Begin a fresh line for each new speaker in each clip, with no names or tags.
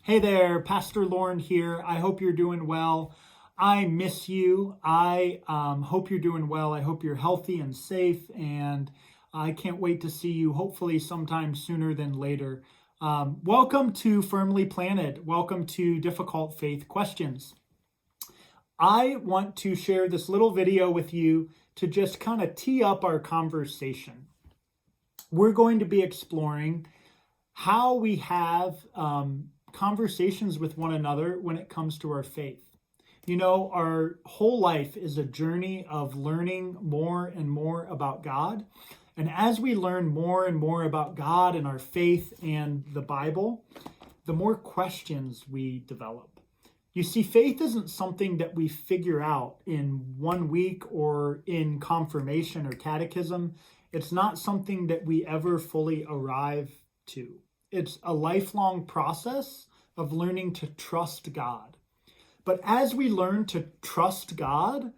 Hey there, Pastor Lauren here. I hope you're doing well. I miss you. I hope you're doing well. I hope you're healthy and safe, and I can't wait to see you hopefully sometime sooner than later. Welcome to Firmly Planted. Welcome to Difficult Faith Questions. I want to share this little video with you to just kind of tee up our conversation. We're going to be exploring how we have conversations with one another when it comes to our faith. You know, our whole life is a journey of learning more and more about God. And as we learn more and more about God and our faith and the Bible, the more questions we develop. You see, faith isn't something that we figure out in 1 week or in confirmation or catechism. It's not something that we ever fully arrive to. It's a lifelong process of learning to trust God. But as we learn to trust God,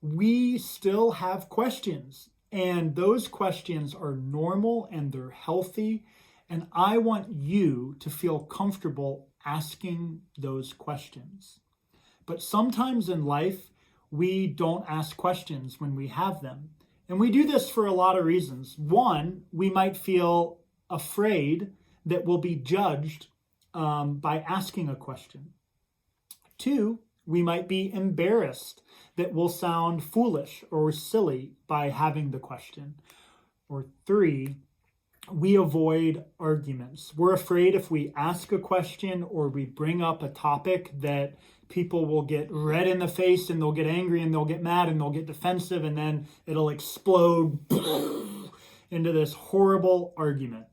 we still have questions. And those questions are normal and they're healthy. And I want you to feel comfortable asking those questions. But sometimes in life, we don't ask questions when we have them. And we do this for a lot of reasons. One, we might feel afraid that we'll be judged by asking a question. Two, we might be embarrassed that we'll sound foolish or silly by having the question. Or three, we avoid arguments. We're afraid if we ask a question or we bring up a topic that people will get red in the face and they'll get angry and they'll get mad and they'll get defensive and then it'll explode into this horrible argument.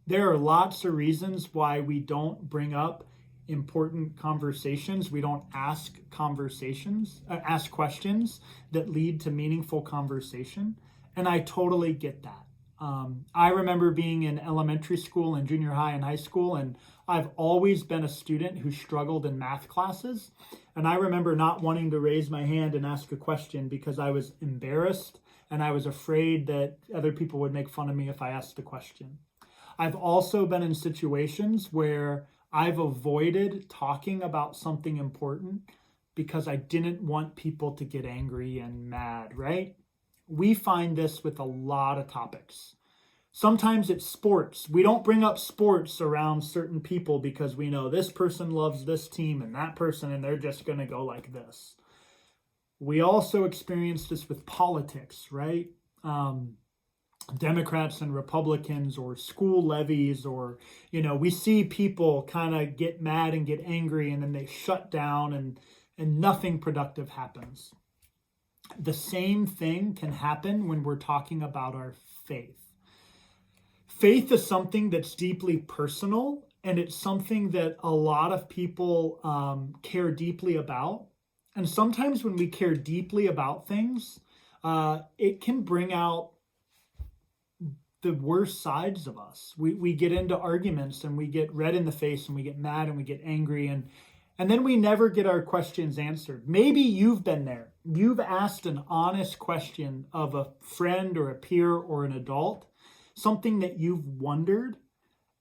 There are lots of reasons why we don't bring up important conversations. We don't ask questions that lead to meaningful conversation. And I totally get that. I remember being in elementary school and junior high and high school, and I've always been a student who struggled in math classes. And I remember not wanting to raise my hand and ask a question because I was embarrassed and I was afraid that other people would make fun of me if I asked a question. I've also been in situations where I've avoided talking about something important because I didn't want people to get angry and mad, right? We find this with a lot of topics. Sometimes it's sports. We don't bring up sports around certain people because we know this person loves this team and that person, and they're just going to go like this. We also experience this with politics, right? Democrats and Republicans or school levies, or, we see people kind of get mad and get angry and then they shut down and nothing productive happens. The same thing can happen when we're talking about our faith. Faith is something that's deeply personal, and it's something that a lot of people care deeply about. And sometimes when we care deeply about things, it can bring out the worst sides of us. We get into arguments and we get red in the face and we get mad and we get angry and then we never get our questions answered. Maybe you've been there. You've asked an honest question of a friend or a peer or an adult, something that you've wondered,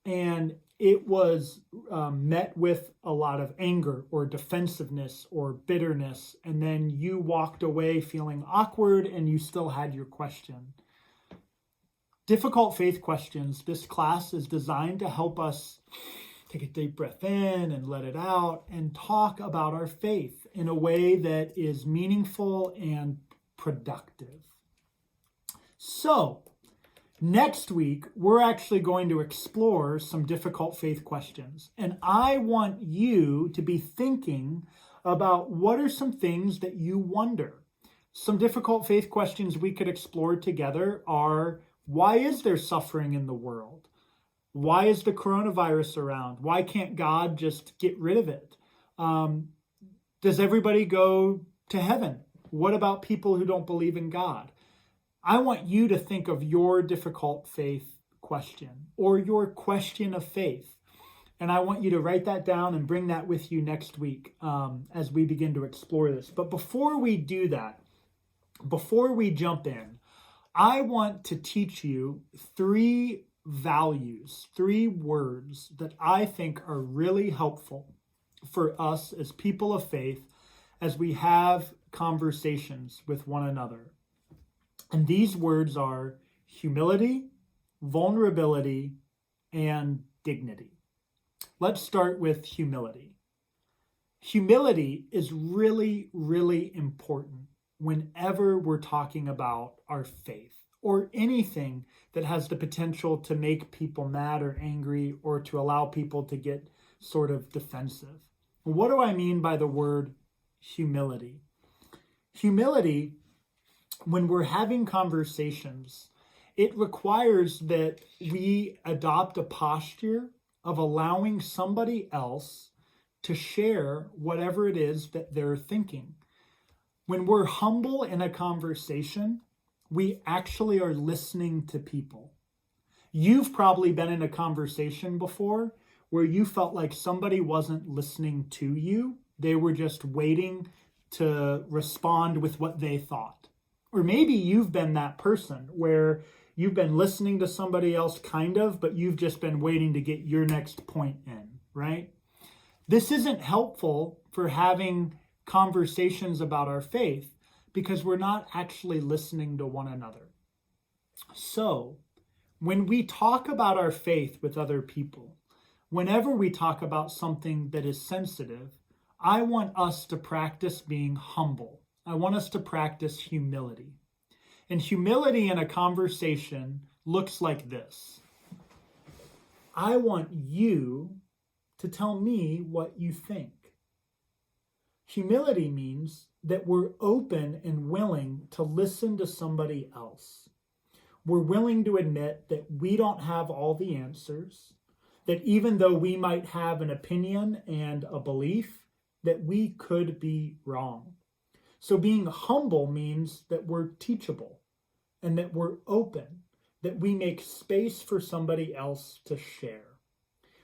and it was met with a lot of anger or defensiveness or bitterness, and then you walked away feeling awkward and you still had your question. Difficult faith questions. This class is designed to help us take a deep breath in and let it out and talk about our faith in a way that is meaningful and productive. So, next week, we're actually going to explore some difficult faith questions. And I want you to be thinking about what are some things that you wonder. Some difficult faith questions we could explore together are, why is there suffering in the world? Why is the coronavirus around? Why can't God just get rid of it? Does everybody go to heaven? What about people who don't believe in God? I want you to think of your difficult faith question or your question of faith. And I want you to write that down and bring that with you next week as we begin to explore this. But before we do that, before we jump in, I want to teach you 3 values, 3 words that I think are really helpful for us as people of faith as we have conversations with one another. And these words are humility, vulnerability, and dignity. Let's start with humility. Humility is really, really important whenever we're talking about our faith or anything that has the potential to make people mad or angry or to allow people to get sort of defensive. What do I mean by the word humility? Humility, when we're having conversations, it requires that we adopt a posture of allowing somebody else to share whatever it is that they're thinking. When we're humble in a conversation, we actually are listening to people. You've probably been in a conversation before where you felt like somebody wasn't listening to you. They were just waiting to respond with what they thought. Or maybe you've been that person where you've been listening to somebody else kind of, but you've just been waiting to get your next point in, right? This isn't helpful for having conversations about our faith because we're not actually listening to one another. So, when we talk about our faith with other people, whenever we talk about something that is sensitive, I want us to practice being humble. I want us to practice humility. And humility in a conversation looks like this. I want you to tell me what you think. Humility means that we're open and willing to listen to somebody else. We're willing to admit that we don't have all the answers, that even though we might have an opinion and a belief, that we could be wrong. So being humble means that we're teachable and that we're open, that we make space for somebody else to share.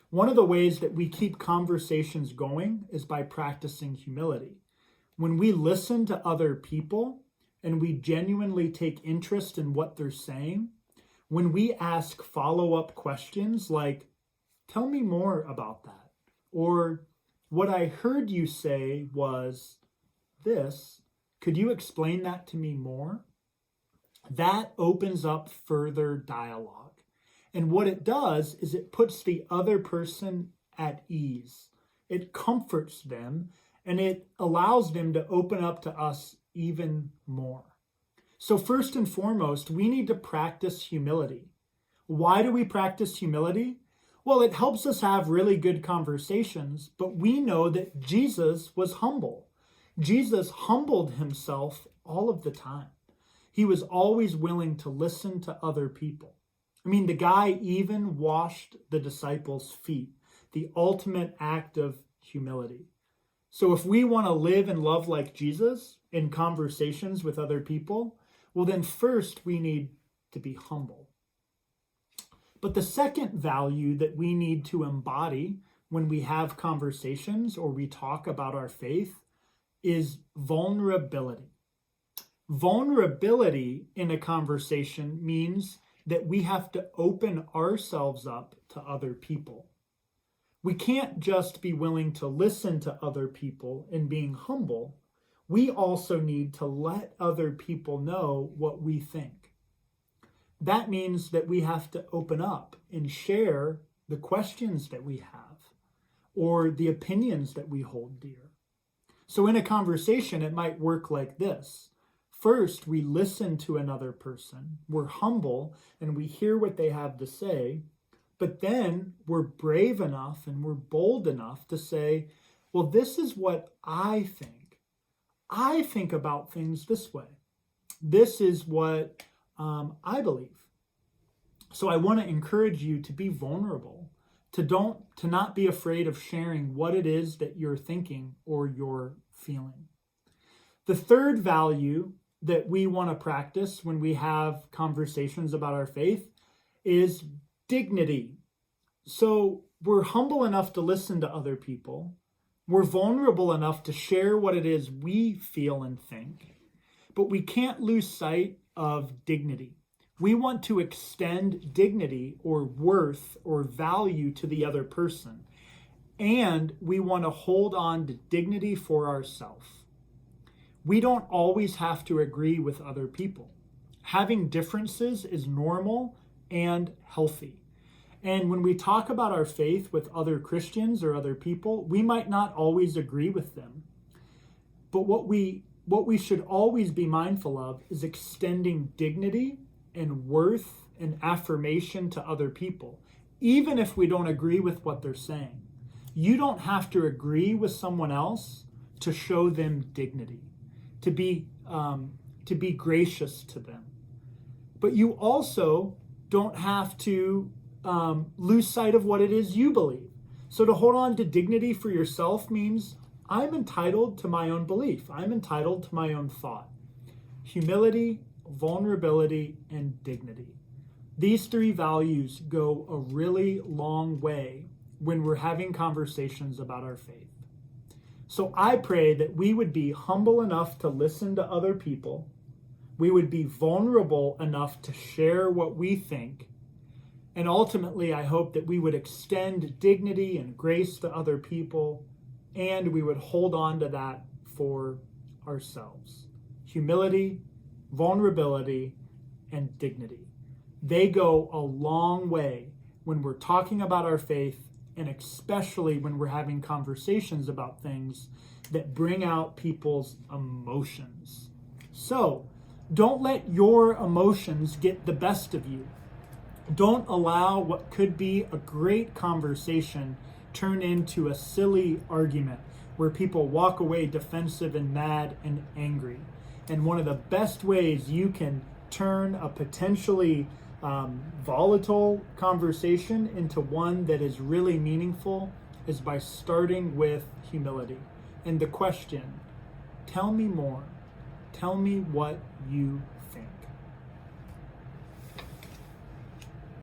One of the ways that we keep conversations going is by practicing humility. When we listen to other people and we genuinely take interest in what they're saying, when we ask follow-up questions like, tell me more about that, or what I heard you say was this, could you explain that to me more? That opens up further dialogue. And what it does is it puts the other person at ease. It comforts them and it allows them to open up to us even more. So first and foremost, we need to practice humility. Why do we practice humility? Well, it helps us have really good conversations, but we know that Jesus was humble. Jesus humbled himself all of the time. He was always willing to listen to other people. I mean, the guy even washed the disciples' feet, the ultimate act of humility. So if we want to live and love like Jesus in conversations with other people, well, then first we need to be humble. But the second value that we need to embody when we have conversations or we talk about our faith is vulnerability. Vulnerability in a conversation means that we have to open ourselves up to other people. We can't just be willing to listen to other people and being humble. We also need to let other people know what we think. That means that we have to open up and share the questions that we have or the opinions that we hold dear. So in a conversation, it might work like this. First, we listen to another person. We're humble and we hear what they have to say. But then we're brave enough and we're bold enough to say, well, this is what I think. I think about things this way. This is what I believe. So I want to encourage you to be vulnerable, to not be afraid of sharing what it is that you're thinking or you're feeling. The third value that we want to practice when we have conversations about our faith is dignity. So we're humble enough to listen to other people. We're vulnerable enough to share what it is we feel and think. But we can't lose sight of dignity. We want to extend dignity or worth or value to the other person. And we want to hold on to dignity for ourselves. We don't always have to agree with other people. Having differences is normal and healthy. And when we talk about our faith with other Christians or other people, we might not always agree with them. But what we should always be mindful of is extending dignity and worth and affirmation to other people, even if we don't agree with what they're saying. You don't have to agree with someone else to show them dignity, to be gracious to them. But you also don't have to lose sight of what it is you believe. So to hold on to dignity for yourself means I'm entitled to my own belief. I'm entitled to my own thought. Humility, vulnerability, and dignity. These three values go a really long way when we're having conversations about our faith. So I pray that we would be humble enough to listen to other people. We would be vulnerable enough to share what we think. And ultimately, I hope that we would extend dignity and grace to other people, and we would hold on to that for ourselves. Humility, vulnerability, and dignity. They go a long way when we're talking about our faith, and especially when we're having conversations about things that bring out people's emotions. So, don't let your emotions get the best of you. Don't allow what could be a great conversation turn into a silly argument where people walk away defensive and mad and angry. And one of the best ways you can turn a potentially volatile conversation into one that is really meaningful is by starting with humility. And the question, tell me more. Tell me what you